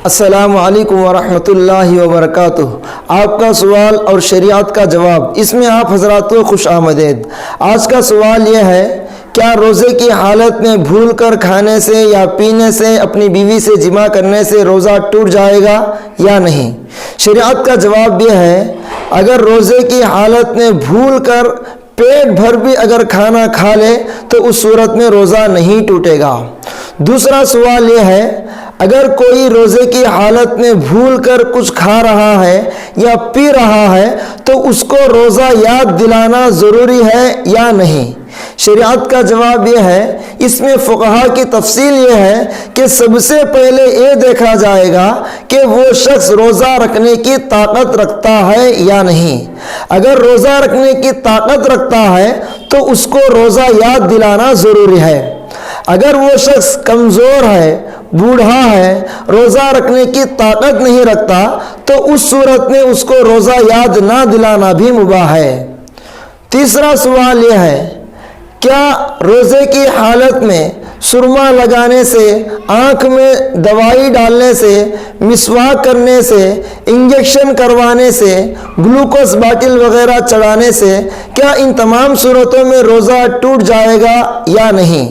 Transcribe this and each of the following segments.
السلام علیکم ورحمۃ اللہ وبرکاتہ۔ آپ کا سوال اور شریعت کا جواب، اس میں آپ حضرات کو خوش آمدید۔ آج کا سوال یہ ہے، کیا روزے کی حالت میں بھول کر کھانے سے یا پینے سے اپنی بیوی سے جماع کرنے سے روزہ ٹوٹ جائے گا یا نہیں؟ شریعت کا جواب یہ ہے، اگر روزے کی حالت میں بھول کر پیٹ بھر بھی اگر کھانا کھا لے تو اس صورت میں روزہ نہیں ٹوٹے گا۔ دوسرا سوال یہ ہے، اگر کوئی روزے کی حالت میں بھول کر کچھ کھا رہا ہے یا پی رہا ہے تو اس کو روزہ یاد دلانا ضروری ہے یا نہیں؟ شریعت کا جواب یہ ہے، اس میں فقہا کی تفصیل یہ ہے کہ سب سے پہلے یہ دیکھا جائے گا کہ وہ شخص روزہ رکھنے کی طاقت رکھتا ہے یا نہیں۔ اگر روزہ رکھنے کی طاقت رکھتا ہے تو اس کو روزہ یاد دلانا ضروری ہے۔ اگر وہ شخص کمزور ہے، بوڑھا ہے، روزہ رکھنے کی طاقت نہیں رکھتا تو اس صورت میں اس کو روزہ یاد نہ دلانا بھی مباح ہے۔ تیسرا سوال یہ ہے، کیا روزے کی حالت میں سرما لگانے سے، آنکھ میں دوائی ڈالنے سے، مسواک کرنے سے، انجیکشن کروانے سے، گلوکوز باٹل وغیرہ چڑھانے سے کیا ان تمام صورتوں میں روزہ ٹوٹ جائے گا یا نہیں؟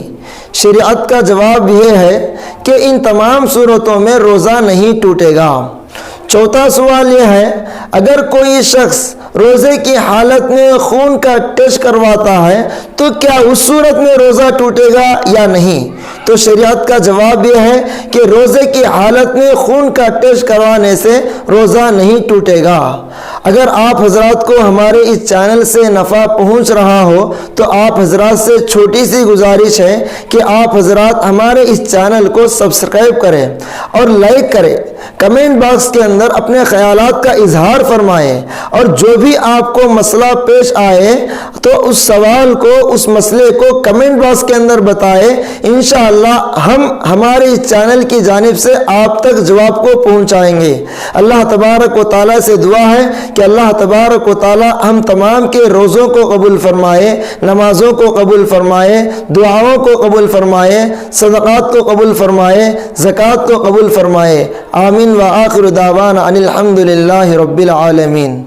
شریعت کا جواب یہ ہے کہ ان تمام صورتوں میں روزہ نہیں ٹوٹے گا۔ چوتھا سوال یہ ہے، اگر کوئی شخص روزے کی حالت میں خون کا ٹیسٹ کرواتا ہے تو کیا اس صورت میں روزہ ٹوٹے گا یا نہیں؟ تو شریعت کا جواب یہ ہے کہ روزے کی حالت میں خون کا ٹیسٹ کروانے سے روزہ نہیں ٹوٹے گا۔ اگر آپ حضرات کو ہمارے اس چینل سے نفع پہنچ رہا ہو تو آپ حضرات سے چھوٹی سی گزارش ہے کہ آپ حضرات ہمارے اس چینل کو سبسکرائب کریں اور لائک کریں، کمنٹ باکس کے اندر اپنے خیالات کا اظہار فرمائیں، اور جو بھی آپ کو مسئلہ پیش آئے تو اس سوال کو، اس مسئلے کو کمنٹ باکس کے اندر بتائیں۔ انشاءاللہ ہم ہمارے اس چینل کی جانب سے آپ تک جواب کو پہنچائیں گے۔ اللہ تبارک و تعالیٰ سے دعا ہے کہ اللہ تبارک و تعالیٰ ہم تمام کے روزوں کو قبول فرمائے، نمازوں کو قبول فرمائے، دعاؤں کو قبول فرمائے، صدقات کو قبول فرمائے، زکوٰۃ کو قبول فرمائے۔ آمین و آخر دعوانا ان الحمد للہ رب العالمین۔